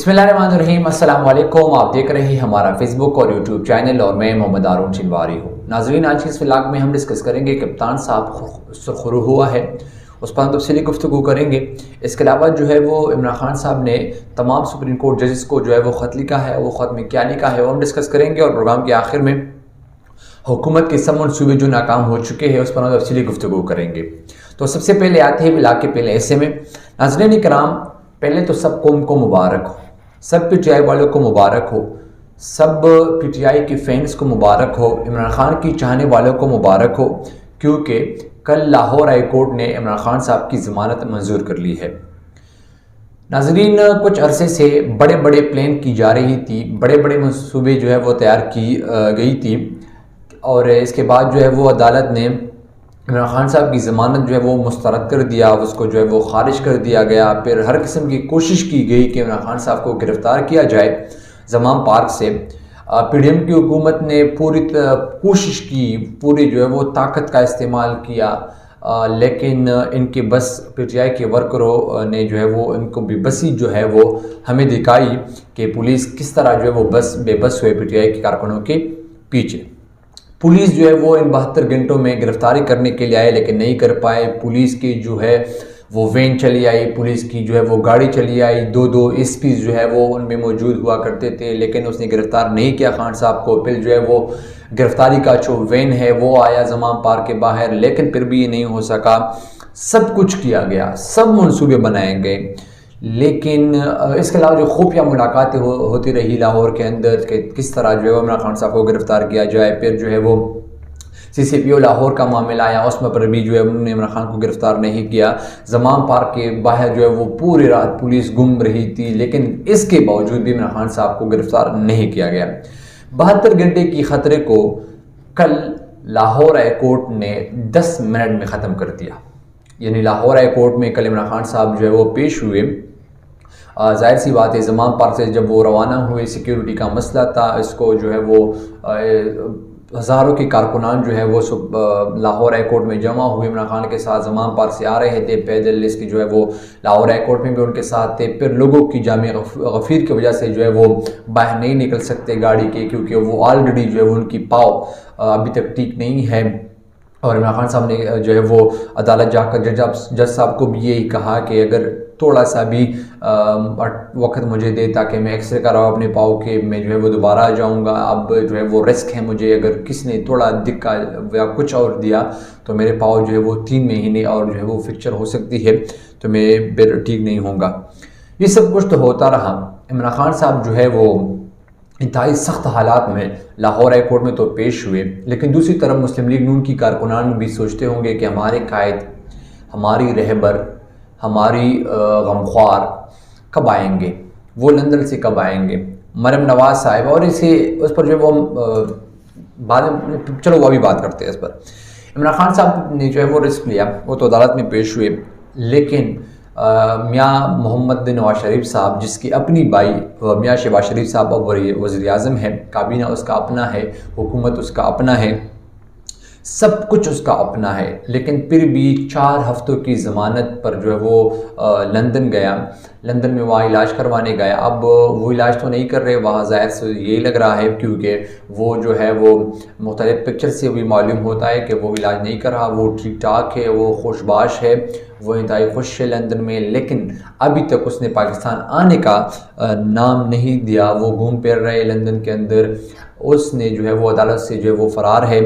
बिस्मिल्लाहिर्रहमानिर्रहीम, अस्सलाम वालेकुम। आप देख रहे हैं हमारा फेसबुक और यूट्यूब चैनल और मैं मोहम्मद आरून चिनवारी हूँ। नाजरीन, आज के इस व्लॉग में हम डिस्कस करेंगे कप्तान साहब सुरखरू हुआ है, उस पर हम तफसीली गुफ्तगू करेंगे। इसके अलावा जो है वो इमरान खान साहब ने तमाम सुप्रीम कोर्ट जजेस को जो है वो ख़त लिखा है, वो ख़त में क्या लिखा है वो हम डिस्कस करेंगे। और प्रोग्राम के आखिर में हुकूमत के सब मनसूबे जो नाकाम हो चुके हैं उस पर हम तफसीली गुफ्तगू करेंगे। तो सबसे पहले आते हैं व्लॉग के पहले ऐसे में। नाज़रीन इकराम, पहले तो सब कौम को मुबारक हो, सब PTI वालों को मुबारक हो, सब PTI के फैंस को मुबारक हो, इमरान खान की चाहने वालों को मुबारक हो, क्योंकि कल लाहौर हाई कोर्ट ने इमरान खान साहब की ज़मानत मंजूर कर ली है। नाजरीन, कुछ अरसे से बड़े बड़े प्लान की जा रही थी, बड़े बड़े मंसूबे जो है वो तैयार की गई थी और इसके बाद जो है वो अदालत ने इमरान खान साहब की ज़मानत जो है वो मुस्तरद कर दिया, उसको जो है वो खारिज कर दिया गया। फिर हर किस्म की कोशिश की गई कि इमरान खान साहब को गिरफ़्तार किया जाए ज़माम पार्क से। PDM की हुकूमत ने पूरी कोशिश की, पूरी जो है वो ताकत का इस्तेमाल किया, लेकिन इनके बस PTI के वर्करों ने जो है वो इनको बेबसी जो है वो हमें दिखाई कि पुलिस किस तरह जो है वो बेबस हुए PTI के कारकुनों के पीछे। पुलिस जो है वो इन 72 घंटों में गिरफ्तारी करने के लिए आए लेकिन नहीं कर पाए। पुलिस की जो है वो वैन चली आई, पुलिस की जो है वो गाड़ी चली आई, दो SP जो है वो उनमें मौजूद हुआ करते थे, लेकिन उसने गिरफ़्तार नहीं किया खान साहब को। फिर जो है वो गिरफ्तारी का जो वैन है वो आया ज़माम पार्क के बाहर, लेकिन फिर भी ये नहीं हो सका। सब कुछ किया गया, सब मनसूबे बनाए गए, लेकिन इसके अलावा जो खुफिया मुलाकातें होती रही लाहौर के अंदर कि किस तरह जो है वो इमरान खान साहब को गिरफ़्तार किया जाए। फिर जो है वो CCPO लाहौर का मामला आया, उसमें पर भी जो है उन्होंने इमरान खान को गिरफ़्तार नहीं किया। ज़माम पार्क के बाहर जो है वो पूरी रात पुलिस घूम रही थी, लेकिन इसके बावजूद भी इमरान खान साहब को गिरफ़्तार नहीं किया गया। 72 घंटे की ख़तरे को कल लाहौर हाई कोर्ट ने 10 मिनट में ख़त्म कर दिया। यानी लाहौर हाई कोर्ट में कल इमरान खान साहब जो है वो पेश हुए। जाहिर सी बात है, ज़माम पार्क से जब वो रवाना हुए, सिक्योरिटी का मसला था, इसको जो है वो हज़ारों के कारकुनान जो है वो लाहौर हाई कोर्ट में जमा हुए इमरान खान के साथ। ज़माम पार्क से आ रहे थे पैदल, इसकी जो है वो लाहौर हाई कोर्ट में भी उनके साथ थे। फिर लोगों की जामे गफ़ीर की वजह से जो है वो बाहर नहीं निकल सकते गाड़ी के, क्योंकि वो ऑलरेडी जो है वो उनकी पाँव अभी तक ठीक नहीं है। और इमरान खान साहब ने जो है वो अदालत जाकर जज साहब को भी यही कहा कि अगर थोड़ा सा भी वक्त मुझे दे ताकि मैं एक्सरे कराऊँ अपने पाँव के, मैं जो है वो दोबारा आ जाऊँगा। अब जो है वो रिस्क है मुझे, अगर किसी ने थोड़ा दिक्का या कुछ और दिया तो मेरे पाँव जो है वो 3 महीने और जो है वो फ्रैक्चर हो सकती है, तो मैं फिर ठीक नहीं होऊंगा। ये सब कुछ तो होता रहा। इमरान खान साहब जो है वो इंतहाई सख्त हालात में लाहौर हाई कोर्ट में तो पेश हुए, लेकिन दूसरी तरफ मुस्लिम लीग नून की कारकुनान भी सोचते होंगे कि हमारे कायद, हमारी रहबर, हमारी गमख्वार कब आएंगे, वो लंदन से कब आएंगे, मरम नवाज साहिब, और इसे उस पर जो वो बाद में, चलो वो अभी बात करते हैं इस पर। इमरान खान साहब ने जो है वो रिस्क लिया, वो तो अदालत में पेश हुए, लेकिन मियाँ मोहम्मद बिन नवाज शरीफ साहब, जिसकी अपनी भाई मियाँ शहबाज शरीफ साहब अब वज़ीर आज़म है, काबीना उसका अपना है, हुकूमत उसका अपना है, सब कुछ उसका अपना है, लेकिन फिर भी 4 हफ्तों की ज़मानत पर जो है वो लंदन गया। लंदन में वहाँ इलाज करवाने गया। अब वो इलाज तो नहीं कर रहे वहाँ, ज़ाहिर से यही लग रहा है, क्योंकि वो जो है वो मुख्तलिफ पिक्चर से भी मालूम होता है कि वो इलाज नहीं कर रहा, वो ठीक ठाक है, वो खुशबाश है, वो इंतहाई खुश है लंदन में। लेकिन अभी तक उसने पाकिस्तान आने का नाम नहीं दिया, वो घूम फिर रहे लंदन के अंदर। उसने जो है वो अदालत से जो है वो फ़रार है।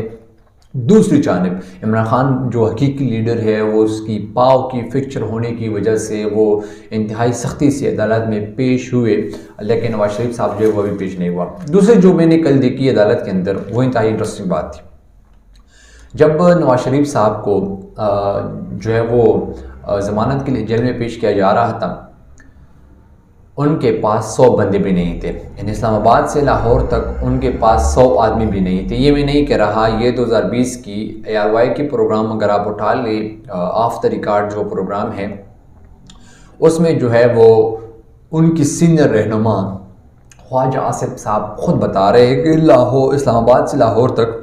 दूसरी जानिब इमरान खान जो हकीकी लीडर है, वो उसकी पाँव की फ्रैक्चर होने की वजह से वो इंतहाई सख्ती से अदालत में पेश हुए, लेकिन नवाज शरीफ साहब जो है वो भी पेश नहीं हुआ। दूसरी जो मैंने कल देखी अदालत के अंदर, वो इंतहाई इंटरेस्टिंग बात थी। जब नवाज शरीफ साहब को जो है वो ज़मानत के लिए जेल में पेश किया जा रहा था, उनके पास 100 बंदे भी नहीं थे। इस्लामाबाद से लाहौर तक उनके पास 100 आदमी भी नहीं थे। ये मैं नहीं कह रहा, ये 2020 की ARY की प्रोग्राम अगर आप उठा ले, ऑफ द रिकॉर्ड जो प्रोग्राम है, उसमें जो है वो उनकी सीनियर रहनुमा ख्वाजा आसिफ साहब खुद बता रहे हैं कि इस्लामाबाद से लाहौर तक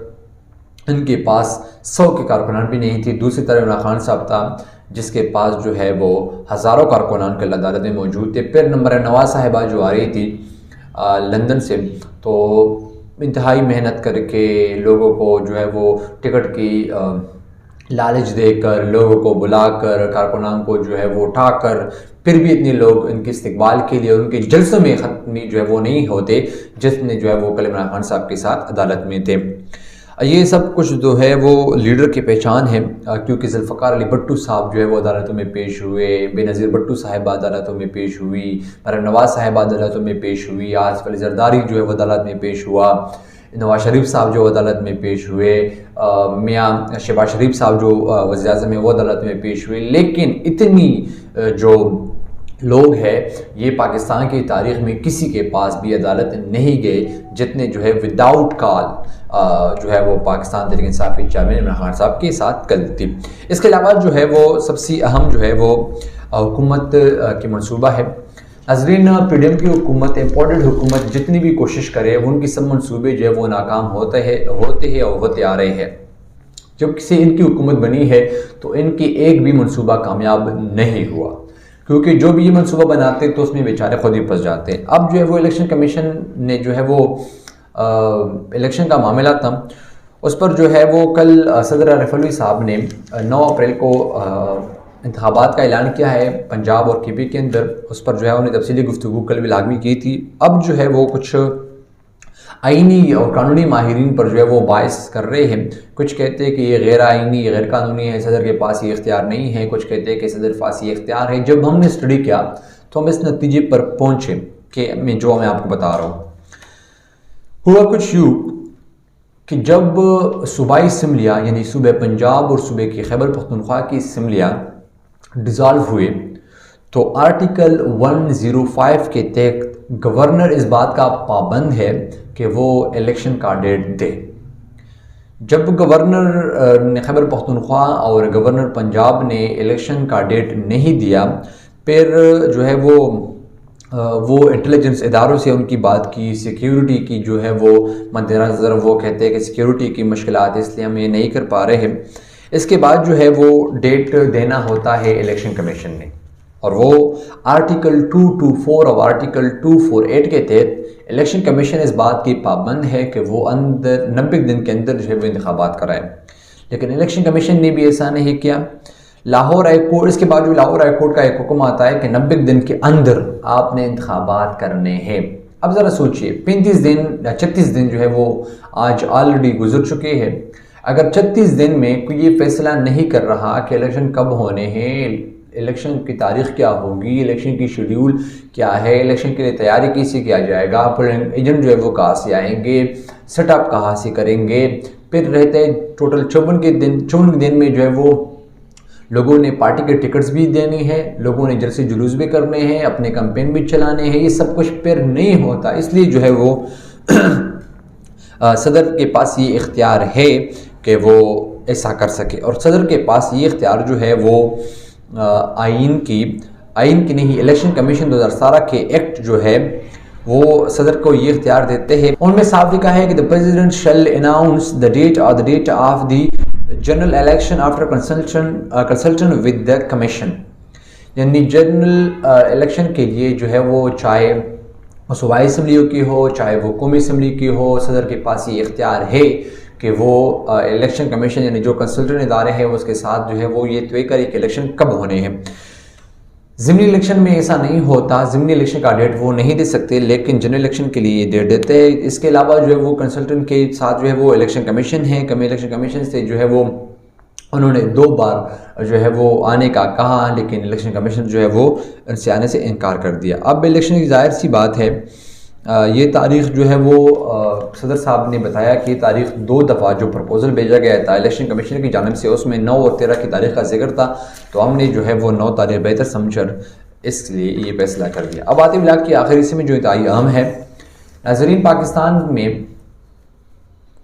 इनके पास 100 के कारकुनान भी नहीं थे। दूसरी तरफ इमरान खान साहब था, जिसके पास जो है वो हज़ारों कारकुनान कल अदालत में मौजूद थे। फिर नंबर नवाज साहिबा जो आ रही थी लंदन से, तो इंतहाई मेहनत करके लोगों को जो है वो टिकट की लालच देकर, लोगों को बुलाकर, कारकुनान को जो है वो उठाकर, फिर भी इतने लोग इनके इस्तकबाल के लिए उनके जलसों में ख़त्मी जो है वो नहीं होते जितने जो है वो कल इमरान खान साहब के साथ अदालत में थे। ये सब कुछ जो है वो लीडर की पहचान है, क्योंकि जुल्फ़िकार अली भट्टू साहब जो है वो अदालतों में पेश हुए, बेनज़ीर भट्टू साहिबा अदालतों में पेश हुई, मरीम नवाज़ साहिबा अदालतों में पेश हुई, आसिफ अली ज़रदारी जो है वो अदालत में पेश हुआ, नवाज शरीफ साहब जो अदालत में पेश हुए, मियाँ शहबाज शरीफ साहब जो वज़ीर आज़म है वो अदालत में पेश हुए। लेकिन इतनी जो लोग हैं ये पाकिस्तान की तारीख़ में किसी के पास भी अदालत नहीं गए जितने जो है विदाउट कॉल जो है वो पाकिस्तान तहरीक इंसाफ के चेयरमैन इमरान खान साहब के साथ कल थी। इसके अलावा जो है वो सबसे अहम जो है वो हुकूमत की मनसूबा है। नाज़रीन, पीडीएम की हुकूमत, इम्पोर्टेड हुकूमत जितनी भी कोशिश करे उनकी सब मनसूबे जो है वो नाकाम होते हैं और होते आ रहे हैं। जब से इनकी हुकूमत बनी है तो इनकी एक भी मनसूबा कामयाब नहीं हुआ, क्योंकि जो भी ये मनसूबा बनाते तो उसमें बेचारे खुद ही फंस जाते हैं। अब जो है वो इलेक्शन कमीशन ने जो है वो इलेक्शन का मामला था, उस पर जो है वो कल सदर आरिफ अलवी साहब ने 9 अप्रैल को इंतखाबात का ऐलान किया है पंजाब और केपी के अंदर। उस पर जो है उन्हें तफसीली गुफ्तगू कल भी लाजमी की थी। अब जो है वो कुछ आइनी और कानूनी माहिरीन पर जो है वो बाइस कर रहे हैं। कुछ कहते हैं कि ये गैर आइनी, गैर कानूनी है, सदर के पास ये इख्तियार नहीं है। कुछ कहते हैं कि सदर के पास ये इख्तियार है। जब हमने स्टडी किया तो हम इस नतीजे पर पहुँचे कि मैं आपको बता रहा हूँ। हुआ कुछ यूँ कि जब सूबाई असम्बलियाँ यानी सूबे पंजाब और सूबे की खैबर पख्तूनख्वा की असम्बलियाँ डिज़ॉल्व हुए तो आर्टिकल 105 के तहत गवर्नर इस बात का पाबंद है कि वो इलेक्शन का डेट दे। जब गवर्नर ने खैबर पख्तूनख्वा और गवर्नर पंजाब ने इलेक्शन का डेट नहीं दिया, फिर जो है वो इंटेलिजेंस इदारों से उनकी बात की, सिक्योरिटी की जो है वो मद्देनज़र वो कहते हैं कि सिक्योरिटी की मुश्किलात इसलिए हम ये नहीं कर पा रहे हैं। इसके बाद जो है वो डेट देना होता है इलेक्शन कमीशन ने, और वो आर्टिकल 224 और आर्टिकल 248 के तहत इलेक्शन कमीशन इस बात की पाबंद है कि वो 90 दिन के अंदर जो है वो इंतखाबात कराए। लेकिन इलेक्शन कमीशन ने भी ऐसा नहीं किया। लाहौर हाई कोर्ट, इसके बाद जो लाहौर हाई कोर्ट का एक हुक्म आता है कि 90 दिन के अंदर आपने इंतखाबात करने हैं। अब ज़रा सोचिए, 35 दिन या 36 दिन जो है वो आज ऑलरेडी गुजर चुके हैं। अगर 36 दिन में कोई ये फैसला नहीं कर रहा कि इलेक्शन कब होने हैं, इलेक्शन की तारीख क्या होगी, इलेक्शन की शेड्यूल क्या है, इलेक्शन के लिए तैयारी कैसे किया जाएगा, पोलिंग एजेंट जो है वो कहाँ से आएंगे, सेटअप कहाँ से करेंगे, फिर रहते टोटल 54 दिन में जो है वो लोगों ने पार्टी के टिकट्स भी देने हैं, लोगों ने जलसे जुलूस भी करने हैं, अपने कैंपेन भी चलाने हैं। ये सब कुछ फिर नहीं होता। इसलिए जो है वो सदर के पास ये इख्तियार है कि वो ऐसा कर सके, और सदर के पास ये इख्तियार जो है वो आइन की नहीं, इलेक्शन कमीशन 2017 के एक्ट जो है वो सदर को ये इख्तियार देते हैं। उनमें साफ लिखा है कि the president shall announce the date of the general election after consultation with the commission. यानी जनरल इलेक्शन के लिए जो है वो चाहे सूबाई असम्बलियों की हो, चाहे वो कौमी असम्बली की हो, सदर के पास ये इख्तियार है कि वो इलेक्शन कमीशन यानी जो कंसल्टेंट इदारे हैं उसके साथ जो है वो ये तय करे कि इलेक्शन कब होने हैं। ज़िमनी इलेक्शन में ऐसा नहीं होता, ज़िमनी इलेक्शन का डेट वो नहीं दे सकते, लेकिन जनरल इलेक्शन के लिए डेट देते हैं। इसके अलावा जो है वो कंसल्टेंट के साथ जो है वो इलेक्शन कमीशन है, इलेक्शन कमीशन से जो है वो उन्होंने 2 बार जो है वो आने का कहा, लेकिन इलेक्शन कमीशन जो है वो उनसे आने से इनकार कर दिया। अब इलेक्शन की जाहिर सी बात है, ये तारीख़ जो है वो सदर साहब ने बताया कि तारीख़ 2 दफ़ा जो प्रपोज़ल भेजा गया था इलेक्शन कमीशन की जानिब से उसमें 9 और 13 की तारीख़ का जिक्र था, तो हमने जो है वो 9 तारीख़ बेहतर समझकर इसलिए ये फैसला कर दिया। अब आते ब्लॉग की आखिरी हिस्से में जो इंतहाई अहम है। नाज़रीन, पाकिस्तान में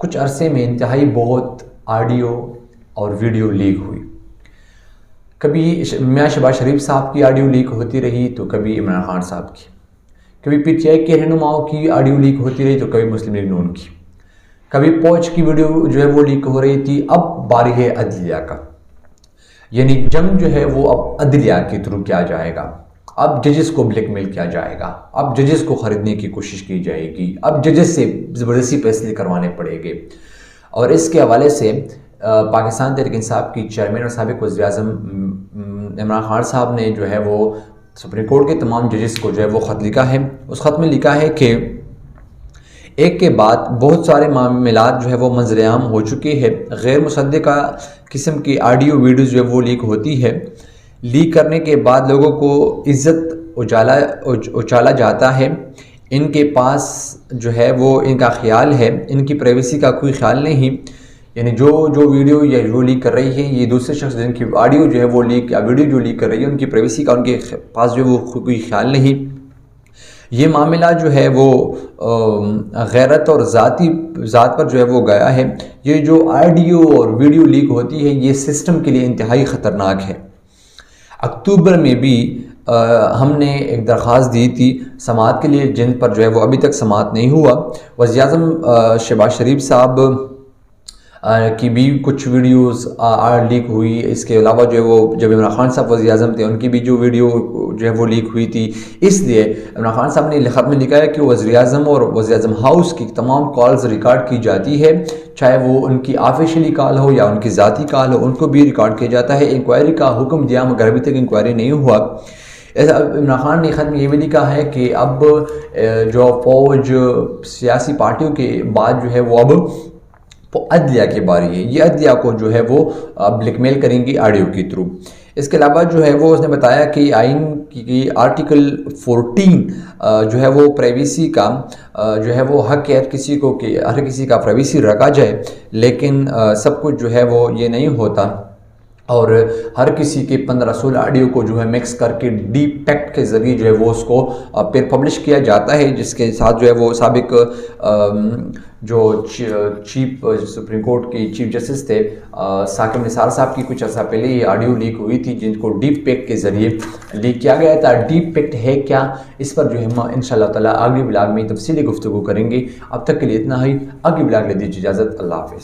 कुछ अरसे में इंतहाई बहुत ऑडियो और वीडियो लीक हुई। कभी मियाँ शहबाज शरीफ साहब की ऑडियो लीक होती रही तो कभी इमरान खान साहब की, कभी पीटीआई के रहनुमाओं की ऑडियो लीक होती रही तो कभी मुस्लिम लीग नून की, कभी पौच की वीडियो जो है वो लीक हो रही थी। अब बारी है अदलिया का। यानी जंग जो है वो अब अदलिया के थ्रू किया जाएगा। अब जजेस को ब्लैकमेल किया जाएगा, अब जजेस को ख़रीदने की कोशिश की जाएगी, अब जजेस से ज़बरदस्ती फैसले करवाने पड़ेंगे। और इसके हवाले से पाकिस्तान तहरीक इंसाफ की चेयरमैन और साबिक़ वज़ीर-ए-आज़म इमरान खान साहब ने जो है वो सुप्रीम कोर्ट के तमाम जजेस को जो है वो ख़त लिखा है। उस ख़त में लिखा है कि एक के बाद बहुत सारे मामलात जो है वो मंज़र-ए-आम हो चुके हैं। गैर मुसद्दिक़ा किस्म की ऑडियो वीडियोज़ जो है वो लीक होती है। लीक करने के बाद लोगों को इज़्ज़त उछाला जाता है। इनके पास जो है वो इनका ख्याल है, इनकी प्राइवेसी का कोई ख्याल नहीं। यानी जो वीडियो या जो लीक कर रही है ये दूसरे शख्स जिनकी ऑडियो जो है वो लीक या वीडियो जो लीक कर रही है उनकी प्राइवेसी का उनके पास जो है वो कोई ख्याल नहीं। ये मामला जो है वो गैरत और ज़ात पर जो है वो गया है। ये जो ऑडियो और वीडियो लीक होती है ये सिस्टम के लिए इंतहाई ख़तरनाक है। अक्टूबर में भी हमने एक दरख्वास्त दी थी समाअत के लिए, जिन पर जो है वो अभी तक समाअत नहीं हुआ। वज़ीर-ए-आज़म शहबाज शरीफ साहब की भी कुछ वीडियोस लीक हुई। इसके अलावा जो है वो जब इमरान खान साहब वज़ीर-ए-आज़म थे उनकी भी जो वीडियो जो है वो लीक हुई थी। इसलिए इमरान खान साहब ने ख़त में लिखा है कि वज़ीर-ए-आज़म और वज़ीर-ए-आज़म हाउस की तमाम कॉल्स रिकॉर्ड की जाती है, चाहे वो उनकी ऑफिशियली कॉल हो या उनकी ज़ाती कॉल हो, उनको भी रिकॉर्ड किया जाता है। इंक्वायरी का हुक्म दिया मगर अभी तक इंक्वायरी नहीं हुआ। इमरान खान ने ख़त में ये भी लिखा है कि अब जो फ़ौज सियासी पार्टियों के बाद जो है वो अब अदलिया की बारी है। ये अदलिया को जो है वो ब्लैकमेल करेंगी ऑडियो के थ्रू। इसके अलावा जो है वो उसने बताया कि आइन की आर्टिकल 14 जो है वो प्राइवेसी का जो है वो हक है किसी को कि हर किसी का प्राइवेसी रखा जाए, लेकिन सब कुछ जो है वो ये नहीं होता और हर किसी के 15-16 ऑडियो को जो है मिक्स करके डीप फैक्ट के ज़रिए जो है वो उसको फिर पब्लिश किया जाता है, जिसके साथ जो है वो साबिक जो चीफ सुप्रीम कोर्ट की चीफ जस्टिस थे साकिब निसार साहब की कुछ अर्सा पहले ये ऑडियो लीक हुई थी जिनको डीप फैक्ट के ज़रिए लीक किया गया था। डीप फैक्ट है क्या, इस पर जो है हम इंशाअल्लाह ताला अगले ब्लॉग में तफसीली गुफ्तगू करेंगे। अब तक के लिए इतना ही, अगले ब्लॉग ले दीजिए इजाज़त। अल्लाह हाफ़िज़।